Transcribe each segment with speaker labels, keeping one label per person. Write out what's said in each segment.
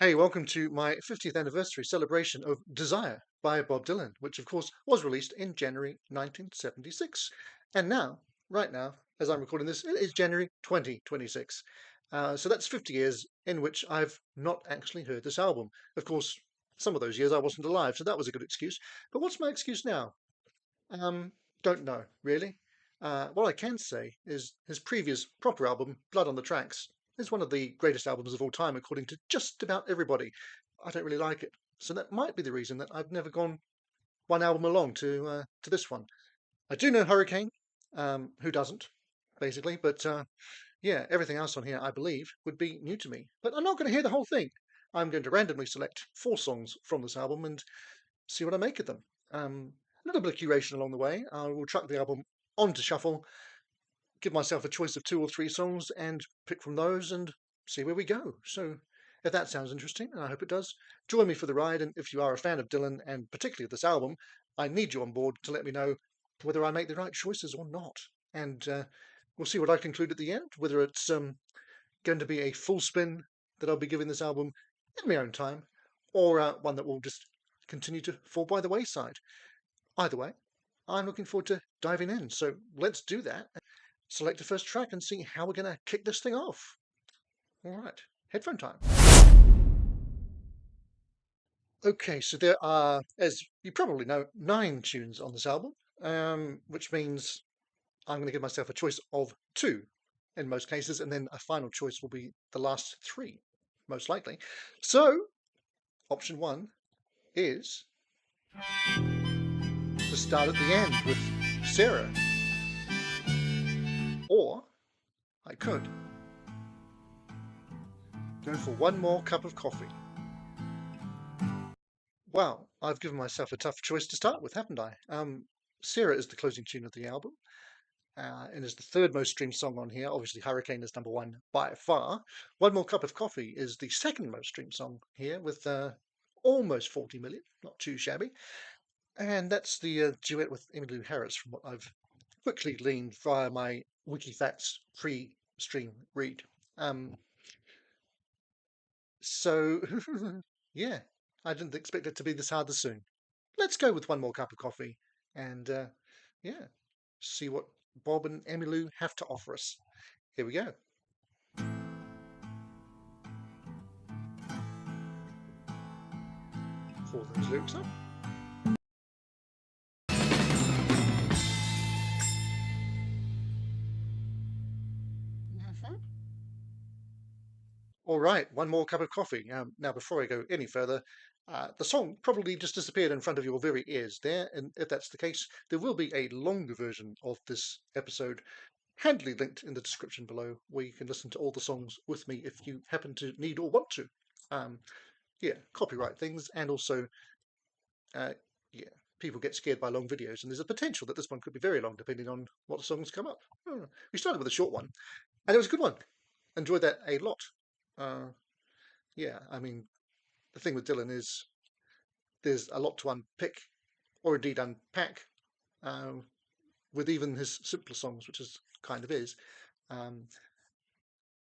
Speaker 1: Hey, welcome to my 50th anniversary celebration of Desire by Bob Dylan, which of course was released in January 1976. And now, right now, as I'm recording this, it is January 2026. So that's 50 years in which I've not actually heard this album. Of course, some of those years I wasn't alive, so that was a good excuse. But what's my excuse now? Um, don't know, really. What I can say is his previous proper album, Blood on the Tracks, is one of the greatest albums of all time, according to just about everybody. I don't really like it, so that might be the reason that I've never gone one album along to this one. I do know Hurricane, who doesn't, basically, but yeah, everything else on here, I believe, would be new to me. But I'm not going to hear the whole thing. I'm going to randomly select 4 songs from this album and see what I make of them. A little bit of curation along the way. I will chuck the album onto shuffle, give myself a choice of 2 or 3 songs, and pick from those and see where we go. So, if that sounds interesting, and I hope it does, join me for the ride. And if you are a fan of Dylan and particularly of this album, I need you on board to let me know whether I make the right choices or not. And we'll see what I conclude at the end, whether it's going to be a full spin that I'll be giving this album in my own time, or one that will just continue to fall by the wayside. Either way, I'm looking forward to diving in. So let's do that. Select the first track and see how we're going to kick this thing off. All right, headphone time. Okay, so there are, as you probably know, 9 tunes on this album, which means I'm going to give myself a choice of 2 in most cases, and then a final choice will be the last 3, most likely. So, option 1 is to start at the end with Sarah, or I could go for One More Cup of Coffee. Wow, I've given myself a tough choice to start with, haven't I? Sarah is the closing tune of the album, and is the 3rd most streamed song on here. Obviously, Hurricane is #1 by far. One More Cup of Coffee is the 2nd most streamed song here, with almost 40 million, not too shabby. And that's the duet with Emmylou Harris, from what I've quickly gleaned via my Wikifacts pre-stream read. So, yeah, I didn't expect it to be this hard this soon. Let's go with One More Cup of Coffee and, yeah, see what Bob and Emmylou have to offer us. Here we go. Pull those lyrics up. All right, One More Cup of Coffee. Now, before I go any further, the song probably just disappeared in front of your very ears there, and if that's the case, there will be a longer version of this episode handily linked in the description below, where you can listen to all the songs with me if you happen to need or want to. Yeah, copyright things, and also, yeah, people get scared by long videos, and there's a potential that this one could be very long depending on what songs come up. We started with a short one, and it was a good one. Enjoyed that a lot. Yeah, I mean, the thing with Dylan is there's a lot to unpick, or indeed unpack, uh, with even his simpler songs, which is kind of is. Um,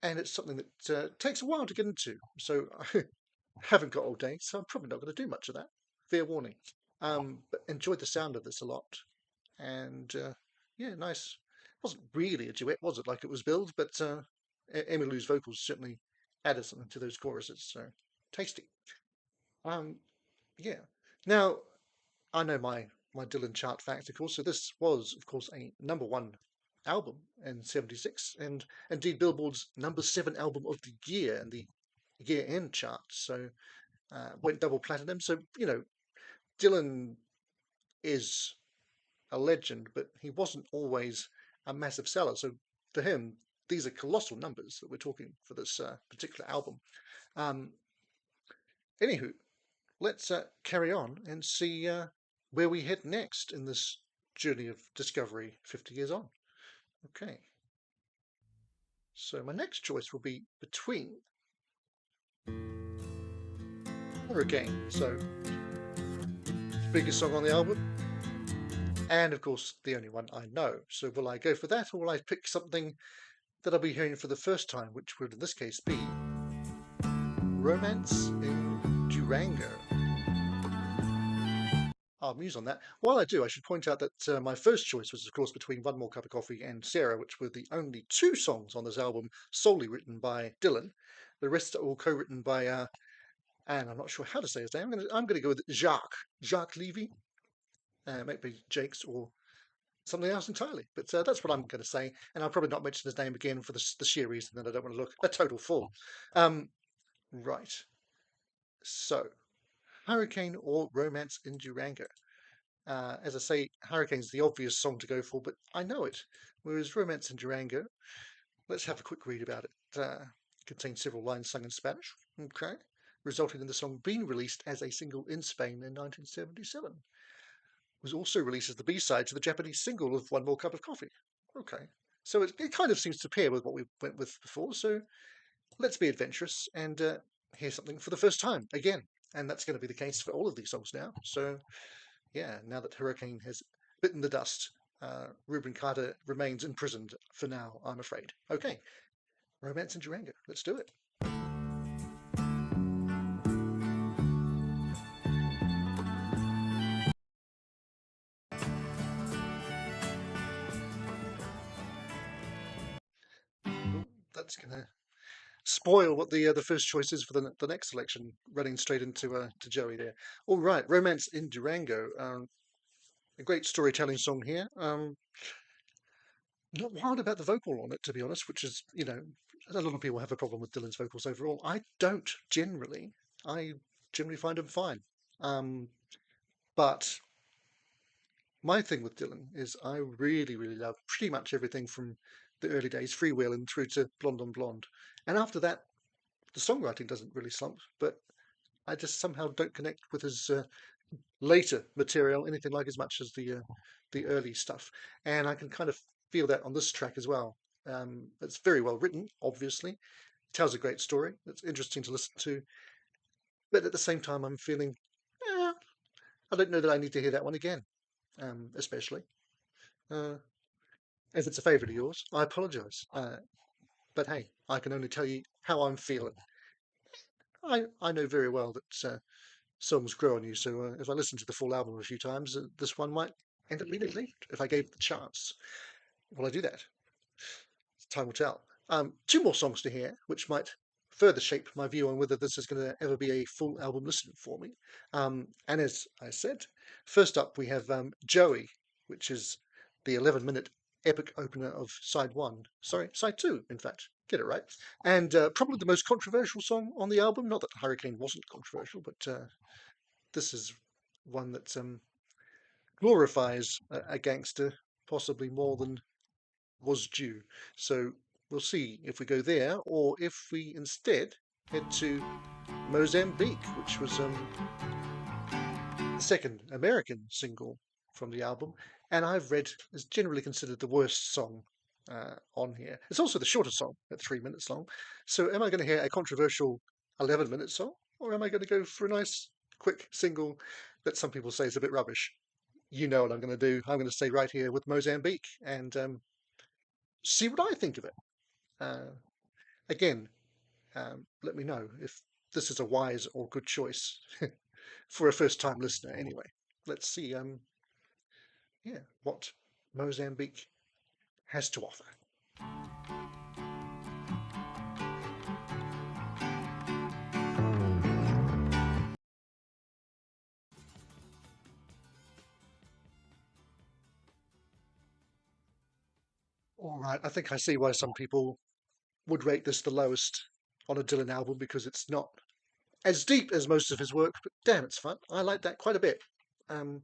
Speaker 1: and it's something that takes a while to get into. So I haven't got all day, so I'm probably not going to do much of that. Fair warning. But enjoyed the sound of this a lot, and yeah, nice. Wasn't really a duet, was it? Like it was billed, but Emmylou's vocals certainly added something to those choruses. So tasty. Um, yeah. Now I know my Dylan chart facts, of course. So this was, of course, a #1 album in '76, and indeed Billboard's #7 album of the year in the year-end chart. So went double platinum. So Dylan is a legend, but he wasn't always a massive seller. So for him, these are colossal numbers that we're talking for this particular album. Um, Anywho, let's carry on and see where we head next in this journey of discovery 50 years on. Okay. So my next choice will be between Hurricane, so biggest song on the album, and of course the only one I know. So will I go for that, or will I pick something that I'll be hearing for the first time, which would in this case be Romance in Durango. I'll muse on that. While I do, I should point out that my first choice was, of course, between One More Cup of Coffee and Sarah, which were the only two songs on this album solely written by Dylan. The rest are all co-written by, and I'm not sure how to say his name. I'm gonna go with Jacques Levy, maybe Jake's or something else entirely. But that's what I'm going to say, and I'll probably not mention his name again for the sheer reason that I don't want to look a total fool. Right. So, Hurricane or Romance in Durango? As I say, Hurricane's the obvious song to go for, but I know it. Whereas Romance in Durango, let's have a quick read about it. Contains several lines sung in Spanish, okay, resulting in the song being released as a single in Spain in 1977. Was also released as the B-side to the Japanese single of One More Cup of Coffee. Okay, so it kind of seems to pair with what we went with before, so let's be adventurous and hear something for the first time again. And that's going to be the case for all of these songs now. So yeah, now that Hurricane has bitten the dust, Reuben Carter remains imprisoned for now, I'm afraid. Okay, Romance in Durango. Let's do it. Ooh, that's going to spoil what the first choice is for the next selection, running straight into to Joey there. All right, Romance in Durango. A great storytelling song here. Not wild about the vocal on it, to be honest, which is, a lot of people have a problem with Dylan's vocals overall. I don't generally. I generally find them fine. But my thing with Dylan is I really, really love pretty much everything from the early days, Freewheelin' through to Blonde on Blonde. And after that, the songwriting doesn't really slump, but I just somehow don't connect with his later material anything like as much as the early stuff. And I can kind of feel that on this track as well. It's very well written, obviously. It tells a great story. It's interesting to listen to. But at the same time, I'm feeling, I don't know that I need to hear that one again, especially. Uh, if it's a favourite of yours, I apologise. But hey, I can only tell you how I'm feeling. I know very well that songs grow on you, so if I listen to the full album a few times, this one might end up being a lead if I gave it the chance. Will I do that? Time will tell. Two more songs to hear, which might further shape my view on whether this is going to ever be a full album listen for me. And as I said, first up we have Joey, which is the 11-minute epic opener of side one. Sorry, side two, in fact. Get it right. And probably the most controversial song on the album. Not that Hurricane wasn't controversial, but this is one that glorifies a gangster possibly more than was due. So we'll see if we go there or if we instead head to Mozambique, which was the second American single from the album, and I've read is generally considered the worst song on here. It's also the shortest song at 3 minutes long. So am I going to hear a controversial 11-minute song, or am I going to go for a nice quick single that some people say is a bit rubbish? You know what I'm going to do. I'm going to stay right here with Mozambique and see what I think of it. Uh, again, let me know if this is a wise or good choice for a first-time listener. Anyway, let's see. Yeah, what Mozambique has to offer. All right, I think I see why some people would rate this the lowest on a Dylan album because it's not as deep as most of his work, but damn, it's fun. I like that quite a bit. Um,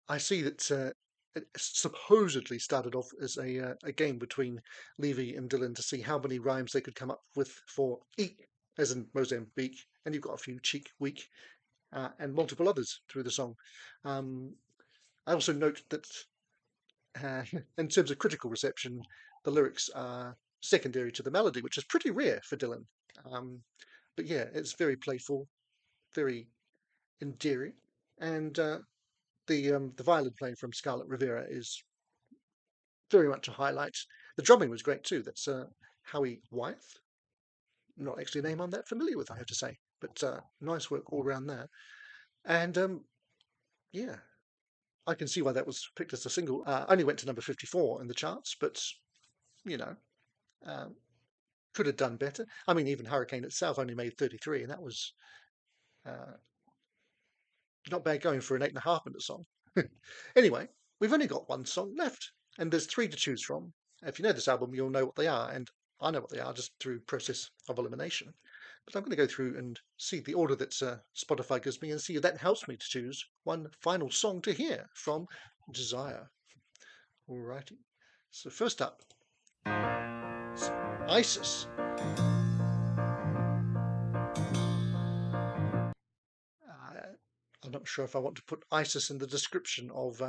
Speaker 1: I see that it supposedly started off as a game between Levy and Dylan to see how many rhymes they could come up with for eek, as in Mozambique, and you've got a few cheek, weak, and multiple others through the song. Um, I also note that in terms of critical reception, the lyrics are secondary to the melody, which is pretty rare for Dylan. Um, but yeah, it's very playful, very endearing, and the violin playing from Scarlett Rivera is very much a highlight. The drumming was great too. That's Howie Wyeth. not actually a name I'm that familiar with, I have to say. But nice work all around there. And yeah, I can see why that was picked as a single. Only went to number 54 in the charts, but you know, uh, could have done better. I mean, even Hurricane itself only made 33, and that was uh, not bad going for an 8.5 minute song. Anyway, we've only got one song left, and there's three to choose from. If you know this album, you'll know what they are, and I know what they are just through process of elimination. But I'm going to go through and see the order that Spotify gives me and see if that helps me to choose one final song to hear from Desire. Alrighty. So first up, Isis. I'm not sure if I want to put ISIS in the description of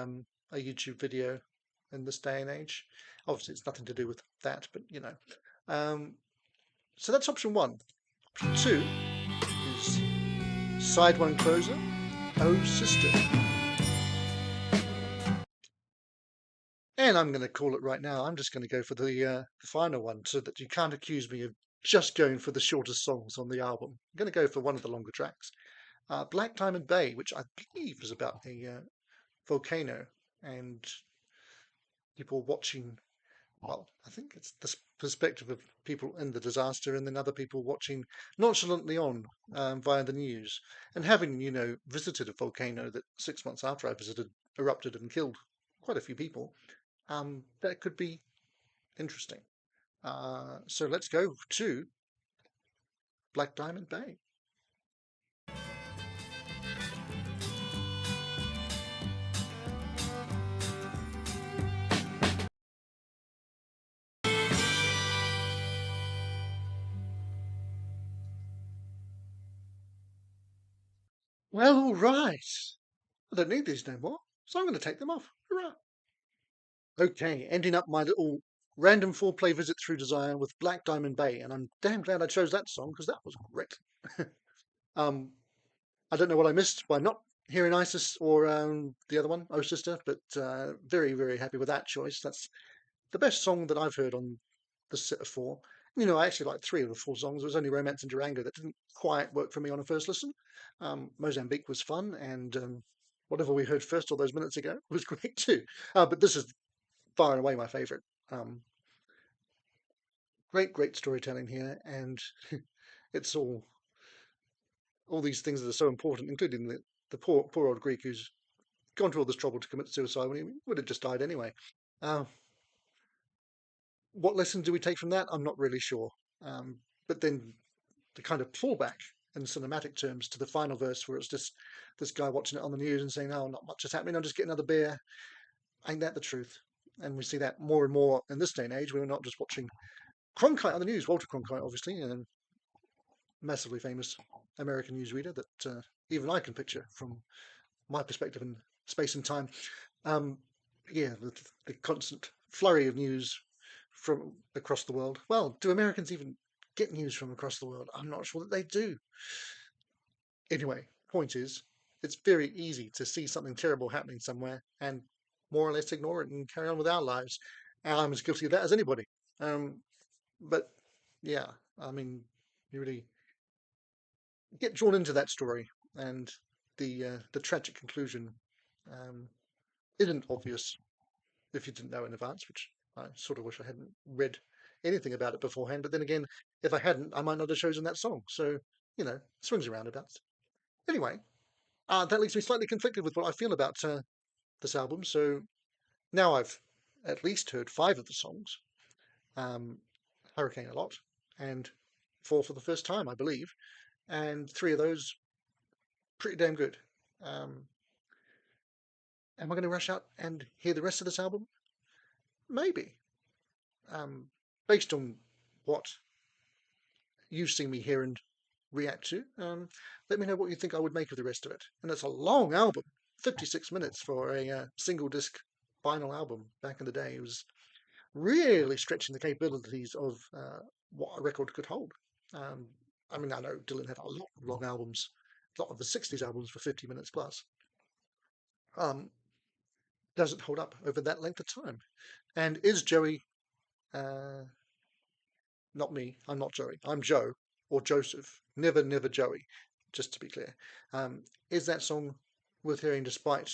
Speaker 1: a YouTube video in this day and age. Obviously, it's nothing to do with that, but you know. Um, so that's option one. Option two is Side One Closer, Oh Sister. And I'm going to call it right now. I'm just going to go for the final one so that you can't accuse me of just going for the shortest songs on the album. I'm going to go for one of the longer tracks. Black Diamond Bay, which I believe is about a volcano and people watching. Well, I think it's the perspective of people in the disaster and then other people watching nonchalantly on via the news. And having, visited a volcano that 6 months after I visited erupted and killed quite a few people, that could be interesting. So let's go to Black Diamond Bay. Well, all right. I don't need these no more, so I'm going to take them off. Hurrah! Okay, ending up my little random foreplay visit through Desire with Black Diamond Bay, and I'm damn glad I chose that song because that was great. um, I don't know what I missed by not hearing Isis or the other one, Oh Sister, but very, very happy with that choice. That's the best song that I've heard on the set of four. I actually liked three of the four songs. It was only Romance and Durango that didn't quite work for me on a first listen. Mozambique was fun, and whatever we heard first all those minutes ago was great too. But this is far and away my favourite. Um, great, great storytelling here, and it's all these things that are so important, including the poor old Greek who's gone to all this trouble to commit suicide when he would have just died anyway. Uh, what lesson do we take from that? I'm not really sure. But then the kind of pullback in cinematic terms to the final verse, where it's just this guy watching it on the news and saying, "Oh, not much is happening. I'll just get another beer." Ain't that the truth? And we see that more and more in this day and age. We're not just watching Cronkite on the news, Walter Cronkite, obviously, and massively famous American newsreader that even I can picture from my perspective in space and time. Um, yeah, the constant flurry of news from across the world. Well, do Americans even get news from across the world? I'm not sure that they do. Anyway, point is, it's very easy to see something terrible happening somewhere and more or less ignore it and carry on with our lives. And I'm as guilty of that as anybody. Um, but yeah, I mean, you really get drawn into that story, and the tragic conclusion um, isn't obvious if you didn't know in advance, which I sort of wish I hadn't read anything about it beforehand. But then again, if I hadn't, I might not have chosen that song. So, swings and roundabouts. Anyway, that leaves me slightly conflicted with what I feel about this album. So now I've at least heard five of the songs, um, Hurricane a lot, and four for the first time, I believe, and three of those pretty damn good. Um, am I going to rush out and hear the rest of this album? Maybe. Um, Based on what you've seen me hear and react to, let me know what you think I would make of the rest of it. And it's a long album, 56 minutes for a single disc vinyl album back in the day. It was really stretching the capabilities of what a record could hold. Um, I mean, I know Dylan had a lot of long albums, a lot of the 60s albums were 50 minutes plus. Um, does it hold up over that length of time? And is Joey, uh, not me, I'm not Joey, I'm Joe. or Joseph, never, never Joey, just to be clear. Is that song worth hearing despite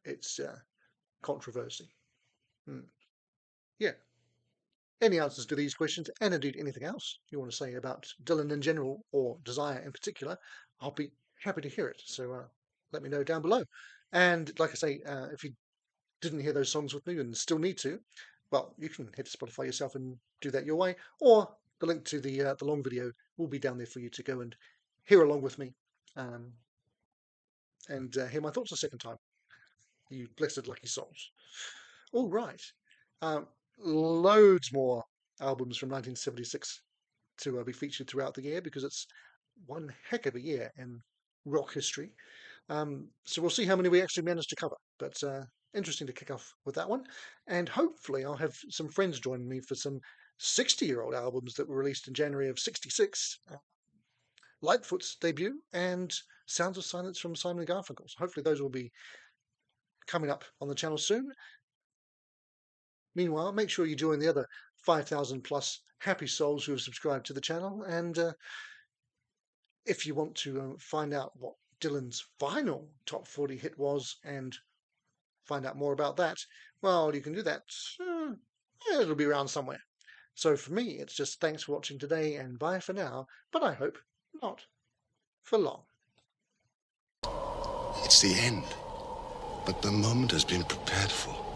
Speaker 1: its controversy? Yeah. Any answers to these questions, and indeed anything else you want to say about Dylan in general or Desire in particular, I'll be happy to hear it. So let me know down below. And like I say, if you didn't hear those songs with me and still need to, well, you can head to Spotify yourself and do that your way, or the link to the long video will be down there for you to go and hear along with me, and hear my thoughts a second time. You blessed lucky souls. All right, loads more albums from 1976 to be featured throughout the year, because it's one heck of a year in rock history. So we'll see how many we actually manage to cover. But interesting to kick off with that one. And hopefully I'll have some friends join me for some 60-year-old albums that were released in January of '66. Lightfoot's debut and Sounds of Silence from Simon & Garfunkel. So hopefully those will be coming up on the channel soon. Meanwhile, make sure you join the other 5,000 plus happy souls who have subscribed to the channel. And if you want to find out what Dylan's final top 40 hit was and find out more about that, well, you can do that. It'll be around somewhere. So for me, it's just thanks for watching today and bye for now, but I hope not for long.
Speaker 2: It's the end, but the moment has been prepared for.